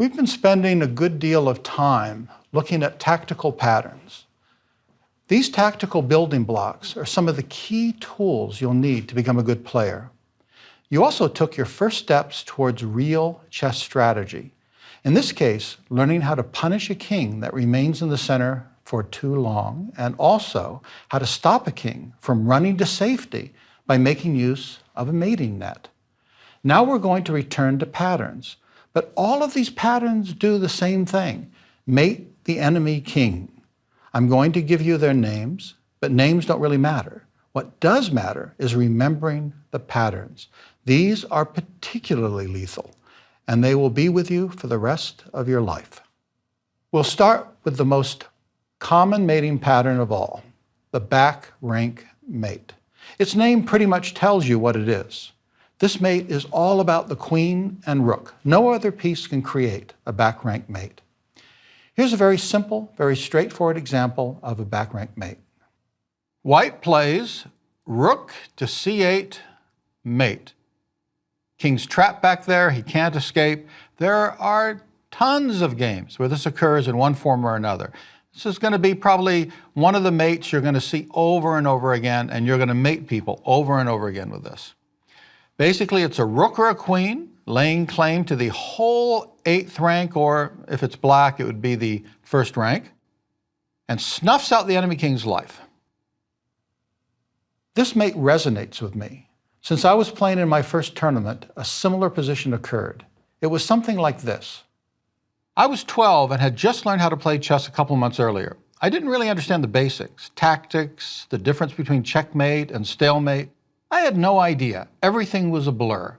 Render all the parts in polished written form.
We've been spending a good deal of time looking at tactical patterns. These tactical building blocks are some of the key tools you'll need to become a good player. You also took your first steps towards real chess strategy. In this case, learning how to punish a king that remains in the center for too long, and also how to stop a king from running to safety by making use of a mating net. Now we're going to return to patterns, but all of these patterns do the same thing: mate the enemy king. I'm going to give you their names, but names don't really matter. What does matter is remembering the patterns. These are particularly lethal, and they will be with you for the rest of your life. We'll start with the most common mating pattern of all, the back rank mate. Its name pretty much tells you what it is. This mate is all about the queen and rook. No other piece can create a back rank mate. Here's a very simple, very straightforward example of a back rank mate. White plays rook to c8, mate. King's trapped back there, he can't escape. There are tons of games where this occurs in one form or another. This is going to be probably one of the mates you're going to see over and over again, and you're going to mate people over and over again with this. Basically, it's a rook or a queen laying claim to the whole 8th rank, or if it's black, it would be the 1st rank, and snuffs out the enemy king's life. This mate resonates with me. Since I was playing in my first tournament, a similar position occurred. It was something like this. I was 12 and had just learned how to play chess a couple months earlier. I didn't really understand the basics, tactics, the difference between checkmate and stalemate. I had no idea. Everything was a blur.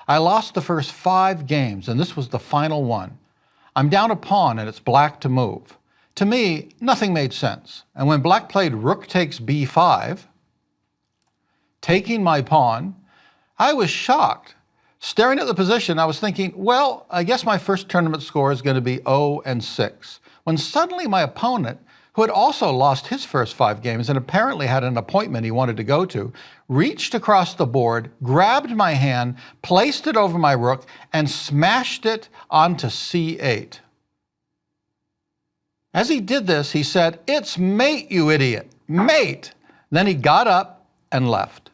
I lost the first 5 games, and this was the final one. I'm down a pawn, and it's black to move. To me, nothing made sense. And when black played rook takes b5, taking my pawn, I was shocked. Staring at the position, I was thinking, well, I guess my first tournament score is going to be 0-6. When suddenly my opponent, who had also lost his first 5 games and apparently had an appointment he wanted to go to, reached across the board, grabbed my hand, placed it over my rook, and smashed it onto c8. As he did this, he said, "It's mate, you idiot, mate." Then he got up and left.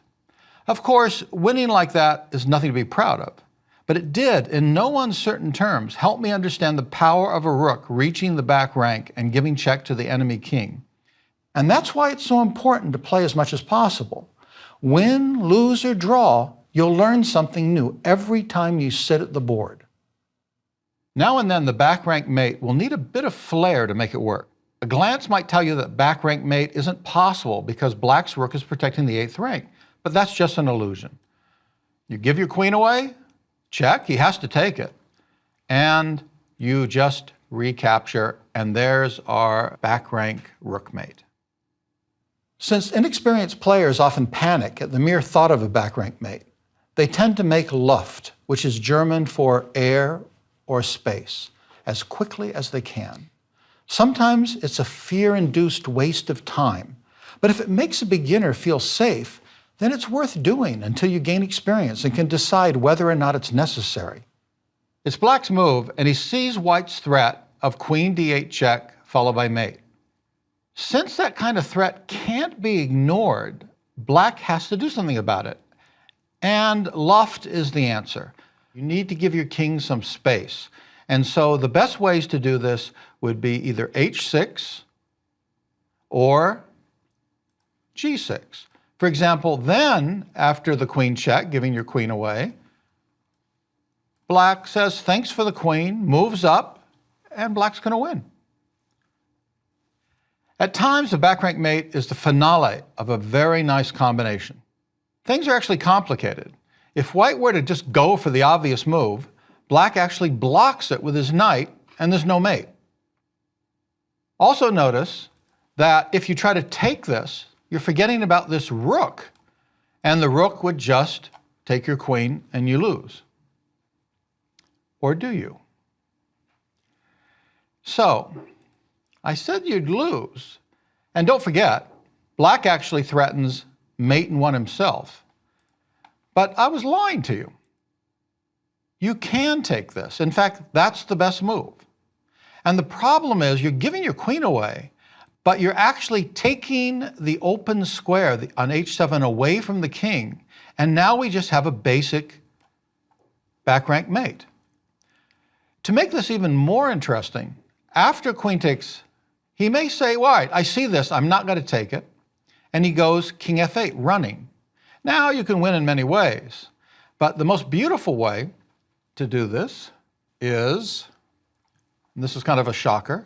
Of course, winning like that is nothing to be proud of, but it did, in no uncertain terms, help me understand the power of a rook reaching the back rank and giving check to the enemy king. And that's why it's so important to play as much as possible. Win, lose, or draw, you'll learn something new every time you sit at the board. Now and then, the back rank mate will need a bit of flair to make it work. A glance might tell you that back rank mate isn't possible because black's rook is protecting the 8th rank. But that's just an illusion. You give your queen away, check, he has to take it, and you just recapture, and there's our back rank rook mate. Since inexperienced players often panic at the mere thought of a back rank mate, they tend to make Luft, which is German for air or space, as quickly as they can. Sometimes it's a fear-induced waste of time, but if it makes a beginner feel safe, then it's worth doing until you gain experience and can decide whether or not it's necessary. It's black's move, and he sees white's threat of queen d8 check followed by mate. Since that kind of threat can't be ignored, black has to do something about it. And Luft is the answer. You need to give your king some space. And so the best ways to do this would be either h6 or g6. For example, then, after the queen check, giving your queen away, black says, thanks for the queen, moves up, and black's going to win. At times, the back rank mate is the finale of a very nice combination. Things are actually complicated. If white were to just go for the obvious move, black actually blocks it with his knight, and there's no mate. Also notice that if you try to take this, you're forgetting about this rook, and the rook would just take your queen and you lose. Or do you? So, I said you'd lose. And don't forget, black actually threatens mate and one himself. But I was lying to you. You can take this. In fact, that's the best move. And the problem is you're giving your queen away, but you're actually taking the open square on h7 away from the king, and now we just have a basic back rank mate. To make this even more interesting, after queen takes, he may say, all right, I see this, I'm not going to take it, and he goes king f8, running. Now you can win in many ways, but the most beautiful way to do this is, and this is kind of a shocker,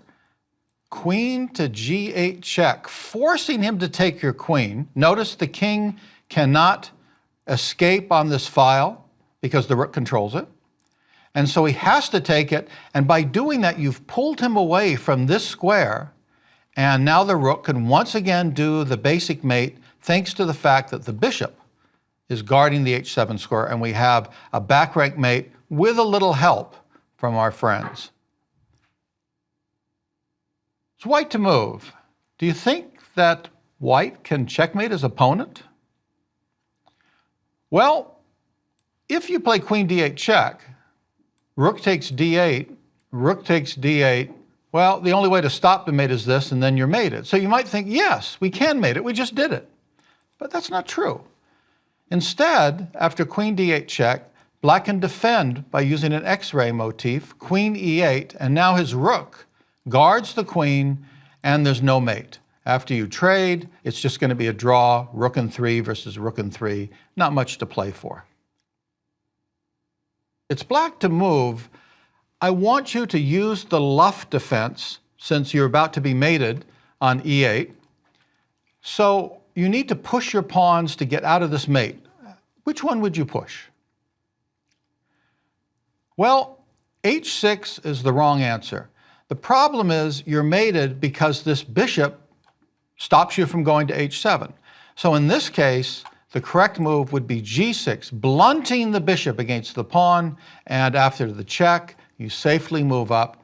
queen to g8 check, forcing him to take your queen. Notice the king cannot escape on this file because the rook controls it. And so he has to take it, and by doing that, you've pulled him away from this square, and now the rook can once again do the basic mate thanks to the fact that the bishop is guarding the h7 square, and we have a back rank mate with a little help from our friends. It's white to move. Do you think that white can checkmate his opponent? Well, if you play queen d8 check, rook takes d8, rook takes d8, well, the only way to stop the mate is this, and then you're mated. So you might think, yes, we can mate it, we just did it. But that's not true. Instead, after queen d8 check, black can defend by using an X-ray motif, queen e8, and now his rook guards the queen, and there's no mate. After you trade, it's just going to be a draw, rook and 3 versus rook and 3, not much to play for. It's black to move. I want you to use the luff defense since you're about to be mated on e8. So you need to push your pawns to get out of this mate. Which one would you push? Well, h6 is the wrong answer. The problem is you're mated because this bishop stops you from going to h7. So in this case, the correct move would be g6, blunting the bishop against the pawn, and after the check, you safely move up.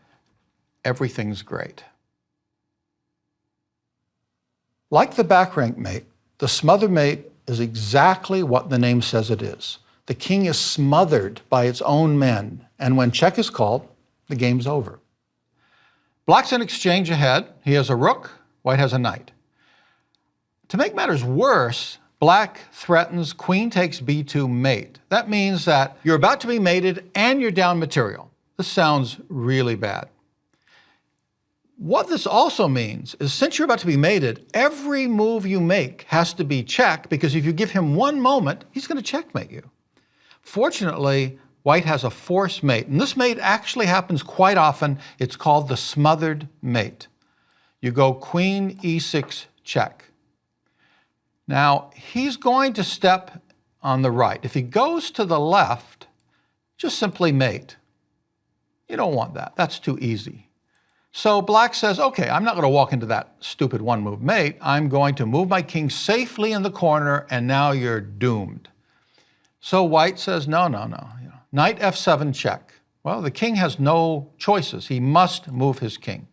Everything's great. Like the back rank mate, the smothered mate is exactly what the name says it is. The king is smothered by its own men, and when check is called, the game's over. Black's in exchange ahead. He has a rook, white has a knight. To make matters worse, black threatens queen takes b2 mate. That means that you're about to be mated and you're down material. This sounds really bad. What this also means is since you're about to be mated, every move you make has to be check, because if you give him one moment, he's going to checkmate you. Fortunately, white has a forced mate, and this mate actually happens quite often. It's called the smothered mate. You go queen e6 check. Now, he's going to step on the right. If he goes to the left, just simply mate. You don't want that. That's too easy. So black says, okay, I'm not going to walk into that stupid one-move mate. I'm going to move my king safely in the corner, and now you're doomed. So white says, no. Knight f7 check. Well, the king has no choices. He must move his king.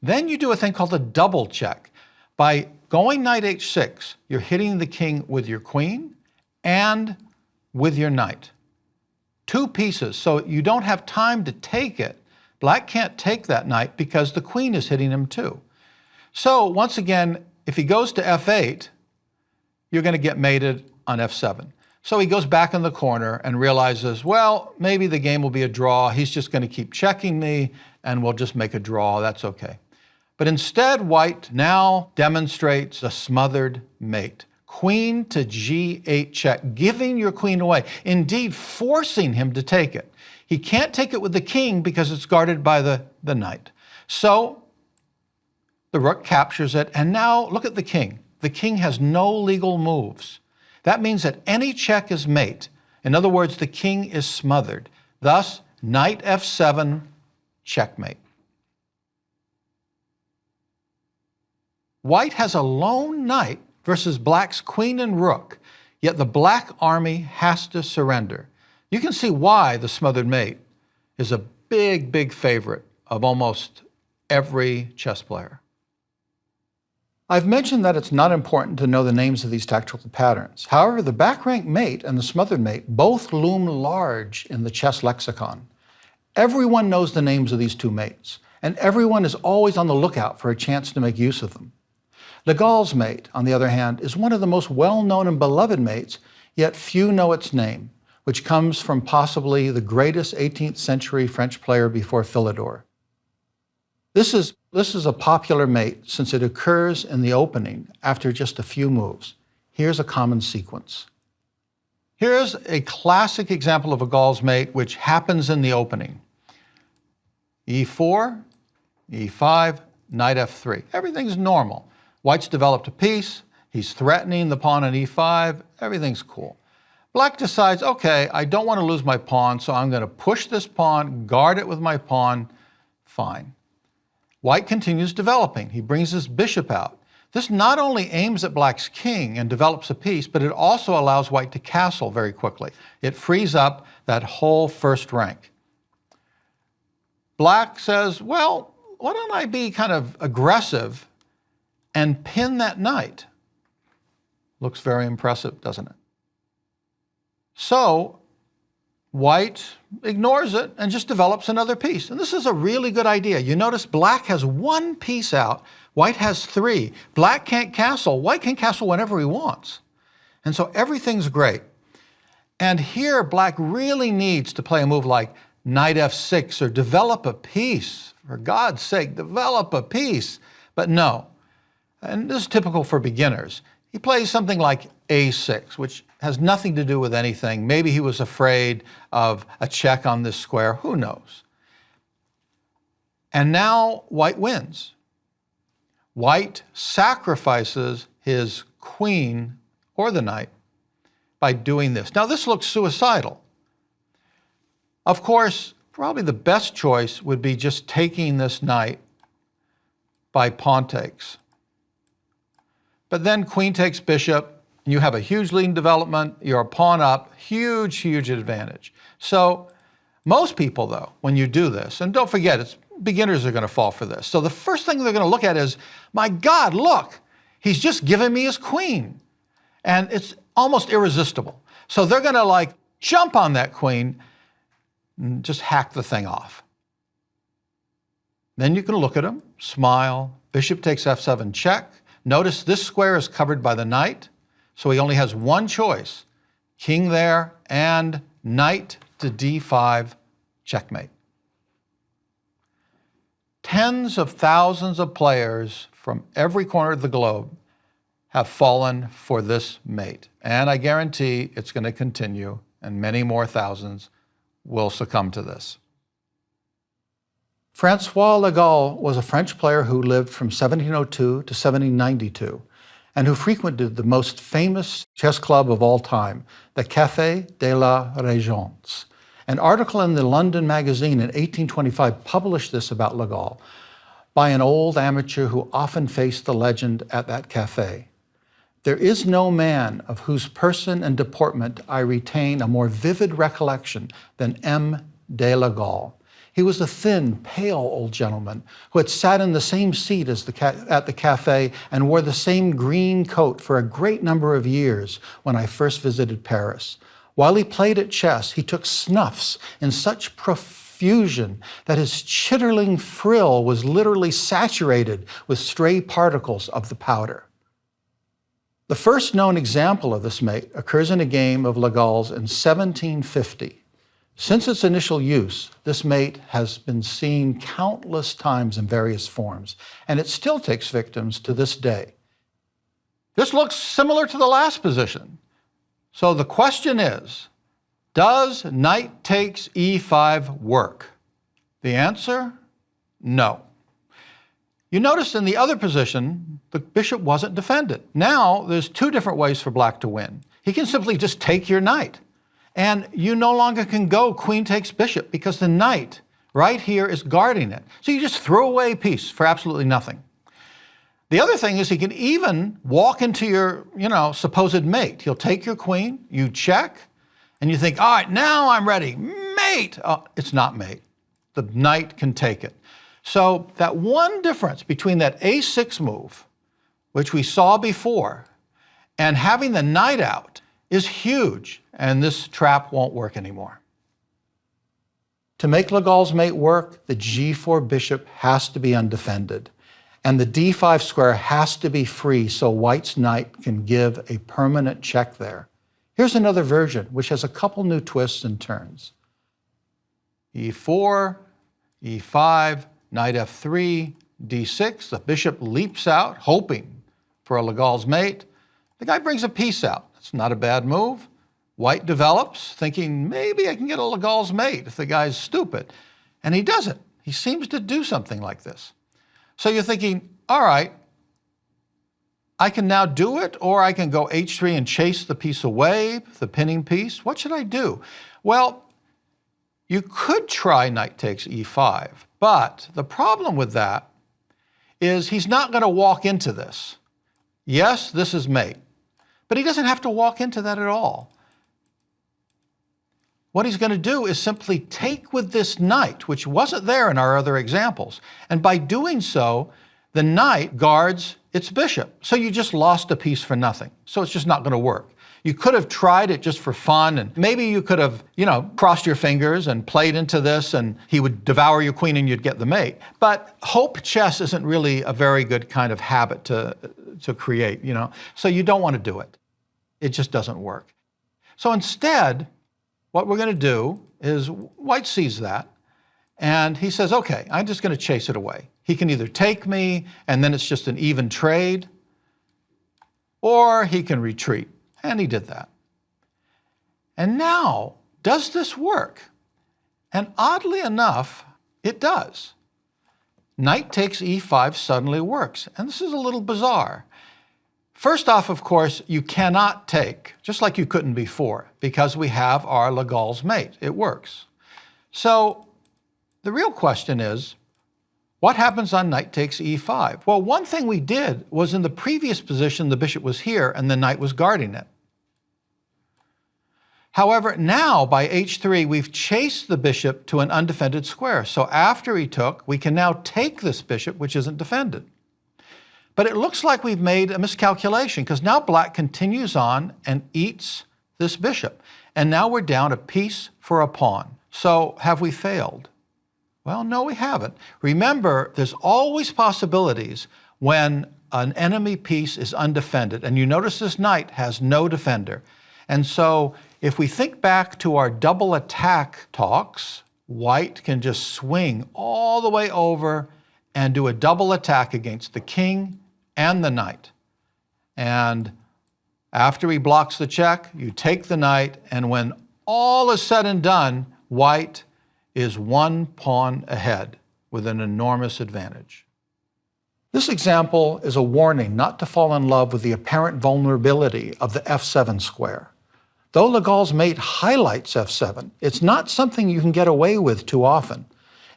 Then you do a thing called a double check. By going knight h6, you're hitting the king with your queen and with your knight. Two pieces, so you don't have time to take it. Black can't take that knight because the queen is hitting him too. So once again, if he goes to f8, you're going to get mated on f7. So he goes back in the corner and realizes, well, maybe the game will be a draw. He's just going to keep checking me, and we'll just make a draw. That's okay. But instead, white now demonstrates a smothered mate. Queen to g8 check, giving your queen away, indeed forcing him to take it. He can't take it with the king because it's guarded by the knight. So the rook captures it, and now look at the king. The king has no legal moves. That means that any check is mate. In other words, the king is smothered. Thus, knight f7, checkmate. White has a lone knight versus black's queen and rook, yet the black army has to surrender. You can see why the smothered mate is a big favorite of almost every chess player. I've mentioned that it's not important to know the names of these tactical patterns. However, the back-rank mate and the smothered mate both loom large in the chess lexicon. Everyone knows the names of these two mates, and everyone is always on the lookout for a chance to make use of them. Legall's mate, on the other hand, is one of the most well-known and beloved mates, yet few know its name, which comes from possibly the greatest 18th century French player before Philidor. This is a popular mate since it occurs in the opening after just a few moves. Here's a common sequence. Here's a classic example of a Gall's mate which happens in the opening. E4, E5, knight F3. Everything's normal. White's developed a piece. He's threatening the pawn on E5. Everything's cool. Black decides, okay, I don't want to lose my pawn, so I'm going to push this pawn, guard it with my pawn. Fine. White continues developing. He brings his bishop out. This not only aims at Black's king and develops a piece, but it also allows White to castle very quickly. It frees up that whole first rank. Black says, well, why don't I be kind of aggressive and pin that knight? Looks very impressive, doesn't it? So White ignores it and just develops another piece. And this is a really good idea. You notice Black has one piece out, White has three. Black can't castle, White can castle whenever he wants. And so everything's great. And here Black really needs to play a move like knight F6 or develop a piece. For God's sake, develop a piece. But no, and this is typical for beginners. He plays something like A6, which has nothing to do with anything. Maybe he was afraid of a check on this square, who knows? And now White wins. White sacrifices his queen or the knight by doing this. Now this looks suicidal. Of course, probably the best choice would be just taking this knight by pawn takes. But then queen takes bishop, and you have a huge lead in development, you're a pawn up, huge, huge advantage. So most people though, when you do this, and don't forget, beginners are gonna fall for this. So the first thing they're gonna look at is, my God, look, he's just given me his queen. And it's almost irresistible. So they're gonna like jump on that queen and just hack the thing off. Then you can look at him, smile, bishop takes F7 check. Notice this square is covered by the knight, so he only has one choice, king there and knight to D5, checkmate. Tens of thousands of players from every corner of the globe have fallen for this mate, and I guarantee it's going to continue, and many more thousands will succumb to this. Francois Legall was a French player who lived from 1702 to 1792 and who frequented the most famous chess club of all time, the Café de la Régence. An article in the London magazine in 1825 published this about Legall by an old amateur who often faced the legend at that café. There is no man of whose person and deportment I retain a more vivid recollection than M. de Legall. He was a thin, pale old gentleman who had sat in the same seat as at the cafe and wore the same green coat for a great number of years when I first visited Paris. While he played at chess, he took snuffs in such profusion that his chitterling frill was literally saturated with stray particles of the powder. The first known example of this mate occurs in a game of Legall's in 1750. Since its initial use, this mate has been seen countless times in various forms, and it still takes victims to this day. This looks similar to the last position. So the question is, does knight takes e5 work? The answer, no. You notice in the other position, the bishop wasn't defended. Now there's two different ways for Black to win. He can simply just take your knight. And you no longer can go queen takes bishop because the knight right here is guarding it. So you just throw away a piece for absolutely nothing. The other thing is he can even walk into your, supposed mate. He'll take your queen, you check, and you think, all right, now I'm ready. Mate! Oh, it's not mate. The knight can take it. So that one difference between that A6 move which we saw before, and having the knight out is huge, and this trap won't work anymore. To make Legall's mate work, the g4 bishop has to be undefended, and the d5 square has to be free so white's knight can give a permanent check there. Here's another version, which has a couple new twists and turns. e4, e5, knight f3, d6. The bishop leaps out, hoping for a Legall's mate. The guy brings a piece out. It's not a bad move. White develops, thinking maybe I can get a Legall's mate if the guy's stupid. And he doesn't. He seems to do something like this. So you're thinking, all right, I can now do it, or I can go h3 and chase the piece away, the pinning piece. What should I do? Well, you could try knight takes e5, but the problem with that is he's not going to walk into this. Yes, this is mate, but he doesn't have to walk into that at all. What he's going to do is simply take with this knight, which wasn't there in our other examples. And by doing so, the knight guards its bishop. So you just lost a piece for nothing. So it's just not going to work. You could have tried it just for fun, and maybe you could have, crossed your fingers and played into this, and he would devour your queen and you'd get the mate. But hope chess isn't really a very good kind of habit to create, So you don't want to do it. It just doesn't work. So instead, what we're going to do is white sees that, and he says, okay, I'm just going to chase it away. He can either take me, and then it's just an even trade, or he can retreat. And he did that. And now, does this work? And oddly enough, it does. Knight takes e5 suddenly works, and this is a little bizarre. First off, of course, you cannot take, just like you couldn't before, because we have our Legall's mate. It works. So the real question is, what happens on knight takes e5? Well, one thing we did was in the previous position, the bishop was here and the knight was guarding it. However, now by h3, we've chased the bishop to an undefended square. So after he took, we can now take this bishop, which isn't defended. But it looks like we've made a miscalculation, because now black continues on and eats this bishop. And now we're down a piece for a pawn. So have we failed? Well, no, we haven't. Remember, there's always possibilities when an enemy piece is undefended. And you notice this knight has no defender. And so if we think back to our double attack talks, white can just swing all the way over and do a double attack against the king and the knight. And after he blocks the check, you take the knight, and when all is said and done, white is one pawn ahead with an enormous advantage. This example is a warning not to fall in love with the apparent vulnerability of the f7 square. Though Legall's mate highlights f7, it's not something you can get away with too often.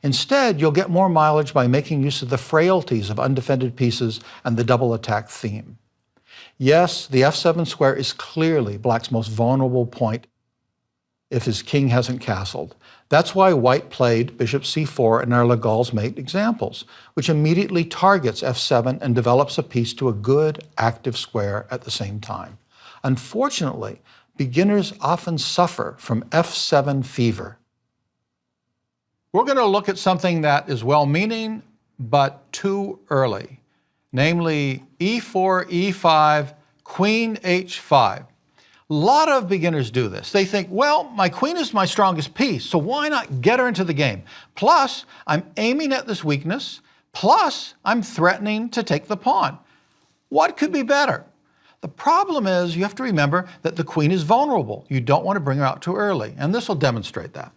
Instead, you'll get more mileage by making use of the frailties of undefended pieces and the double attack theme. Yes, the f7 square is clearly black's most vulnerable point if his king hasn't castled. That's why white played bishop c4 in our Legall's mate examples, which immediately targets f7 and develops a piece to a good, active square at the same time. Unfortunately, beginners often suffer from f7 fever. We're going to look at something that is well-meaning, but too early, namely e4, e5, queen h5. A lot of beginners do this. They think, well, my queen is my strongest piece, so why not get her into the game? Plus, I'm aiming at this weakness, plus I'm threatening to take the pawn. What could be better? The problem is you have to remember that the queen is vulnerable. You don't want to bring her out too early, and this will demonstrate that.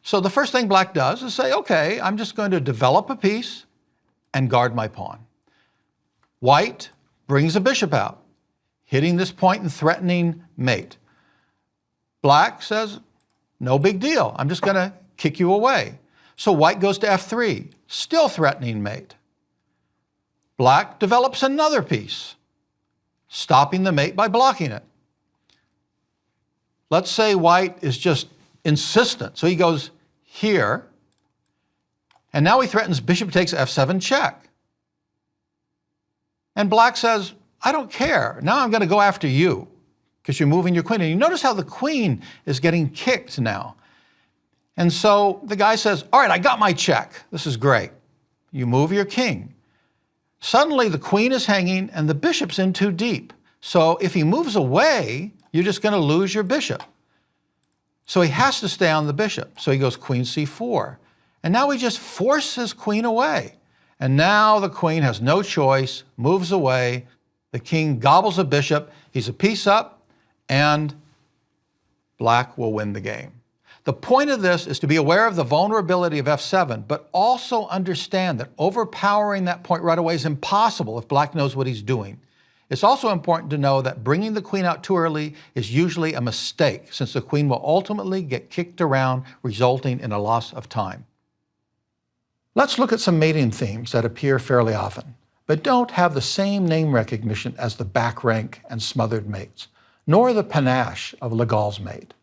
So the first thing black does is say, okay, I'm just going to develop a piece and guard my pawn. White brings a bishop out, hitting this point and threatening mate. Black says, no big deal. I'm just going to kick you away. So white goes to f3, still threatening mate. Black develops another piece, stopping the mate by blocking it. Let's say white is just insistent. So he goes here, and now he threatens bishop takes f7 check. And black says, I don't care. Now I'm going to go after you because you're moving your queen. And you notice how the queen is getting kicked now. And so the guy says, all right, I got my check. This is great. You move your king. Suddenly the queen is hanging and the bishop's in too deep. So if he moves away, you're just going to lose your bishop. So he has to stay on the bishop. So he goes queen c4. And now he just forces queen away. And now the queen has no choice, moves away. The king gobbles a bishop. He's a piece up, and black will win the game. The point of this is to be aware of the vulnerability of f7, but also understand that overpowering that point right away is impossible if black knows what he's doing. It's also important to know that bringing the queen out too early is usually a mistake, since the queen will ultimately get kicked around, resulting in a loss of time. Let's look at some mating themes that appear fairly often, but don't have the same name recognition as the back rank and smothered mates, nor the panache of Legall's mate.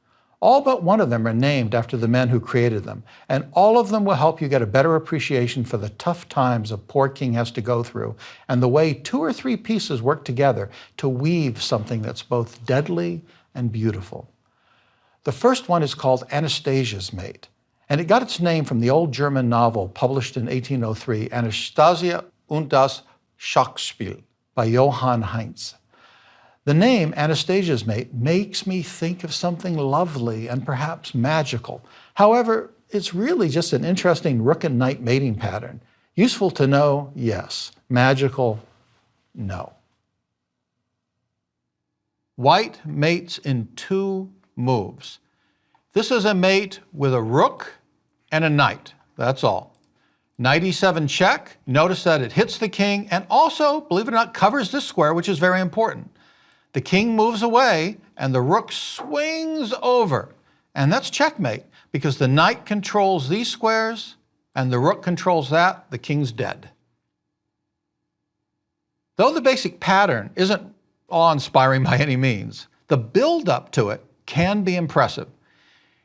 All but one of them are named after the men who created them, and all of them will help you get a better appreciation for the tough times a poor king has to go through, and the way 2 or 3 pieces work together to weave something that's both deadly and beautiful. The first one is called Anastasia's mate, and it got its name from the old German novel published in 1803, Anastasia und das Schachspiel by Johann Heinz. The name Anastasia's mate makes me think of something lovely and perhaps magical. However, it's really just an interesting rook and knight mating pattern. Useful to know, yes. Magical, no. White mates in 2 moves. This is a mate with a rook and a knight, that's all. Knight e7 check, notice that it hits the king and also, believe it or not, covers this square, which is very important. The king moves away and the rook swings over. And that's checkmate because the knight controls these squares and the rook controls that, the king's dead. Though the basic pattern isn't awe-inspiring by any means, the build-up to it can be impressive.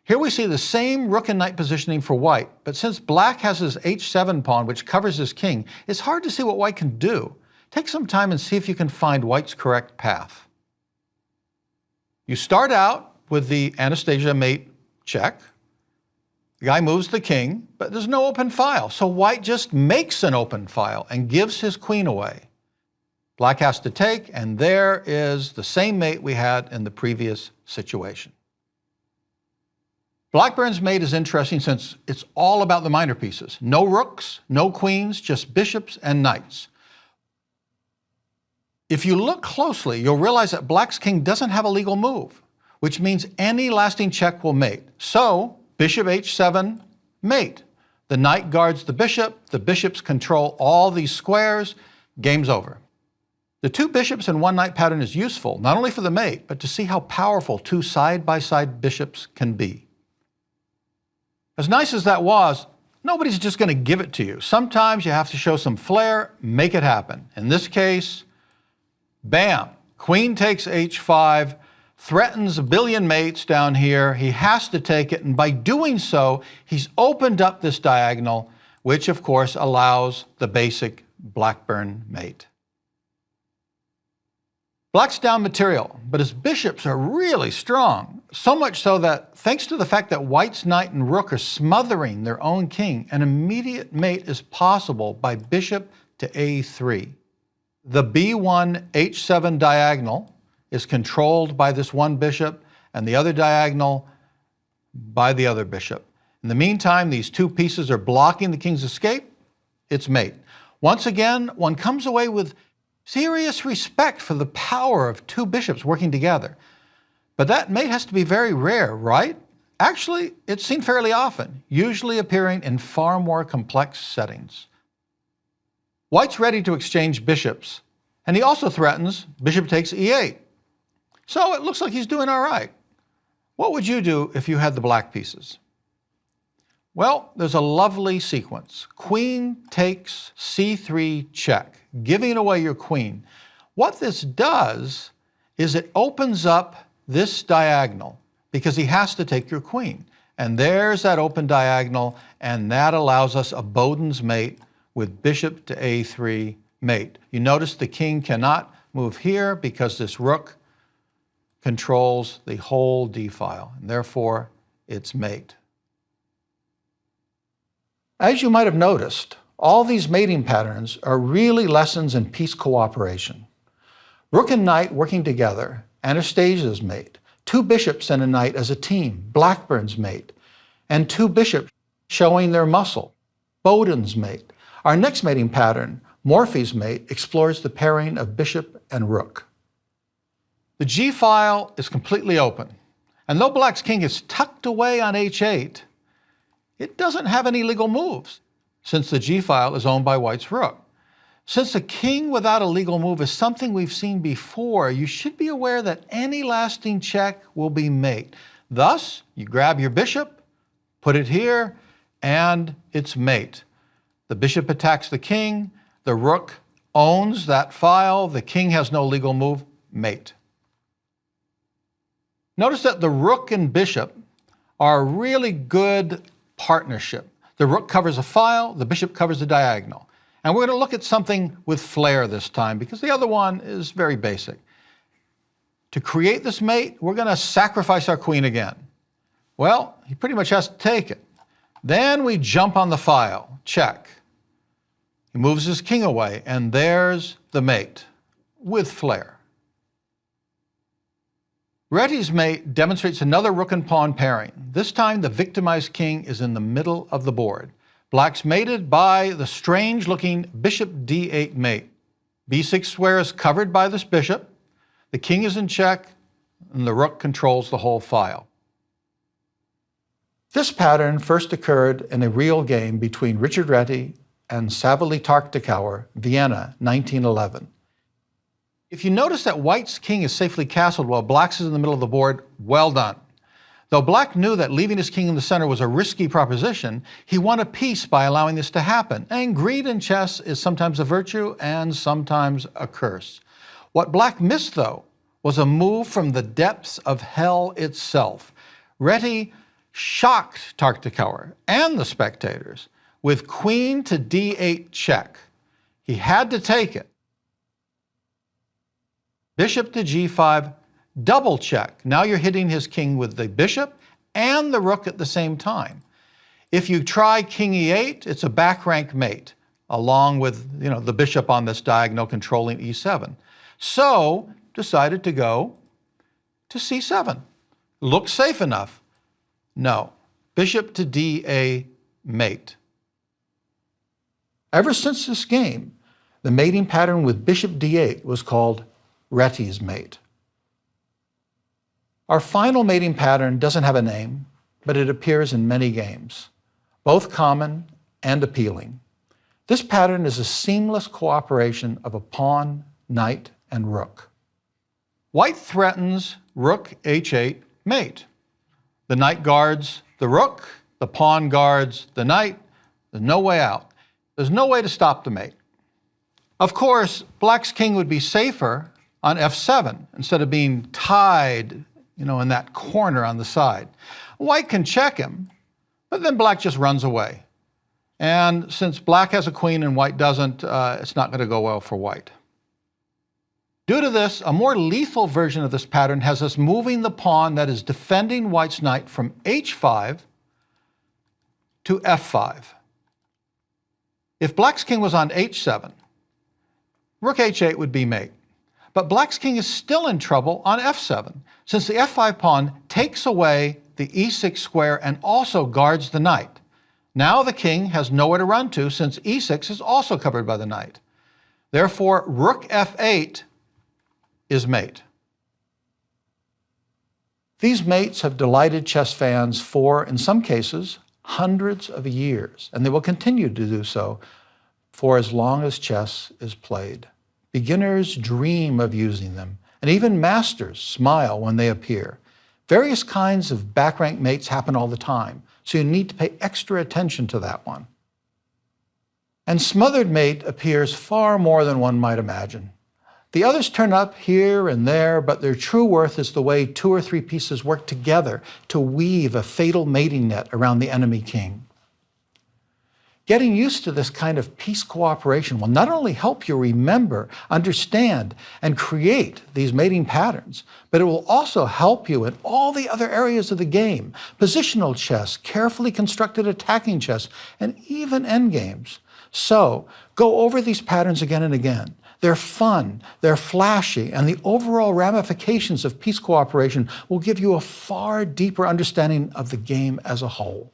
Here we see the same rook and knight positioning for white, but since black has his h7 pawn, which covers his king, it's hard to see what white can do. Take some time and see if you can find white's correct path. You start out with the Anastasia mate check. The guy moves the king, but there's no open file, so white just makes an open file and gives his queen away. Black has to take, and there is the same mate we had in the previous situation. Blackburn's mate is interesting since it's all about the minor pieces. No rooks, no queens, just bishops and knights. If you look closely, you'll realize that black's king doesn't have a legal move, which means any lasting check will mate. So, bishop h7, mate. The knight guards the bishops control all these squares, game's over. The 2 bishops and 1 knight pattern is useful, not only for the mate, but to see how powerful 2 side-by-side bishops can be. As nice as that was, nobody's just going to give it to you. Sometimes you have to show some flair, make it happen. In this case, bam, queen takes h5, threatens a billion mates down here. He has to take it, and by doing so, he's opened up this diagonal, which of course allows the basic Blackburne mate. Black's down material, but his bishops are really strong, so much so that thanks to the fact that white's knight and rook are smothering their own king, an immediate mate is possible by bishop to a3. The b1 h7 diagonal is controlled by this one bishop and the other diagonal by the other bishop. In the meantime, these 2 pieces are blocking the king's escape. It's mate. Once again, one comes away with serious respect for the power of 2 bishops working together. But that mate has to be very rare, right? Actually, it's seen fairly often, usually appearing in far more complex settings. White's ready to exchange bishops, and he also threatens bishop takes e8. So it looks like he's doing all right. What would you do if you had the black pieces? Well, there's a lovely sequence. Queen takes c3 check, giving away your queen. What this does is it opens up this diagonal because he has to take your queen. And there's that open diagonal, and that allows us a Boden's mate with bishop to a3, mate. You notice the king cannot move here because this rook controls the whole d file, and therefore it's mate. As you might have noticed, all these mating patterns are really lessons in peace cooperation. Rook and knight working together, Anastasia's mate. Two bishops and a knight as a team, Blackburne's mate. And two bishops showing their muscle, Bowden's mate. Our next mating pattern, Morphy's mate, explores the pairing of bishop and rook. The g file is completely open, and though Black's king is tucked away on h8, it doesn't have any legal moves, since the g file is owned by White's rook. Since a king without a legal move is something we've seen before, you should be aware that any lasting check will be mate. Thus, you grab your bishop, put it here, and it's mate. The bishop attacks the king, the rook owns that file, the king has no legal move, mate. Notice that the rook and bishop are a really good partnership. The rook covers a file, the bishop covers a diagonal. And we're going to look at something with flair this time because the other one is very basic. To create this mate, we're going to sacrifice our queen again. Well, he pretty much has to take it. Then we jump on the file, check. He moves his king away, and there's the mate with flair. Reti's mate demonstrates another rook and pawn pairing. This time, the victimized king is in the middle of the board. Black's mated by the strange-looking bishop d8 mate. b6 square is covered by this bishop. The king is in check, and the rook controls the whole file. This pattern first occurred in a real game between Richard Reti and Savily Tartakower, Vienna, 1911. If you notice that White's king is safely castled while Black's is in the middle of the board, well done. Though Black knew that leaving his king in the center was a risky proposition, he won a peace by allowing this to happen. And greed in chess is sometimes a virtue and sometimes a curse. What Black missed, though, was a move from the depths of hell itself. Reti shocked Tartakower and the spectators with queen to d8 check. He had to take it. Bishop to g5, double check. Now you're hitting his king with the bishop and the rook at the same time. If you try king e8, it's a back rank mate, along with the bishop on this diagonal controlling e7. So decided to go to c7. Looks safe enough. No, bishop to da mate. Ever since this game, the mating pattern with bishop d8 was called Reti's mate. Our final mating pattern doesn't have a name, but it appears in many games, both common and appealing. This pattern is a seamless cooperation of a pawn, knight, and rook. White threatens rook h8 mate. The knight guards the rook, the pawn guards the knight. There's no way out. There's no way to stop the mate. Of course, Black's king would be safer on f7 instead of being tied, in that corner on the side. White can check him, but then Black just runs away. And since Black has a queen and White doesn't, it's not going to go well for White. Due to this, a more lethal version of this pattern has us moving the pawn that is defending White's knight from h5 to f5. If Black's king was on h7, rook h8 would be mate. But Black's king is still in trouble on f7, since the f5 pawn takes away the e6 square and also guards the knight. Now the king has nowhere to run to, since e6 is also covered by the knight. Therefore, rook f8 is mate. These mates have delighted chess fans for, in some cases, hundreds of years, and they will continue to do so for as long as chess is played. Beginners dream of using them, and even masters smile when they appear. Various kinds of back-rank mates happen all the time, so you need to pay extra attention to that one. And smothered mate appears far more than one might imagine. The others turn up here and there, but their true worth is the way 2 or 3 pieces work together to weave a fatal mating net around the enemy king. Getting used to this kind of piece cooperation will not only help you remember, understand, and create these mating patterns, but it will also help you in all the other areas of the game: positional chess, carefully constructed attacking chess, and even endgames. So go over these patterns again and again. They're fun, they're flashy, and the overall ramifications of piece cooperation will give you a far deeper understanding of the game as a whole.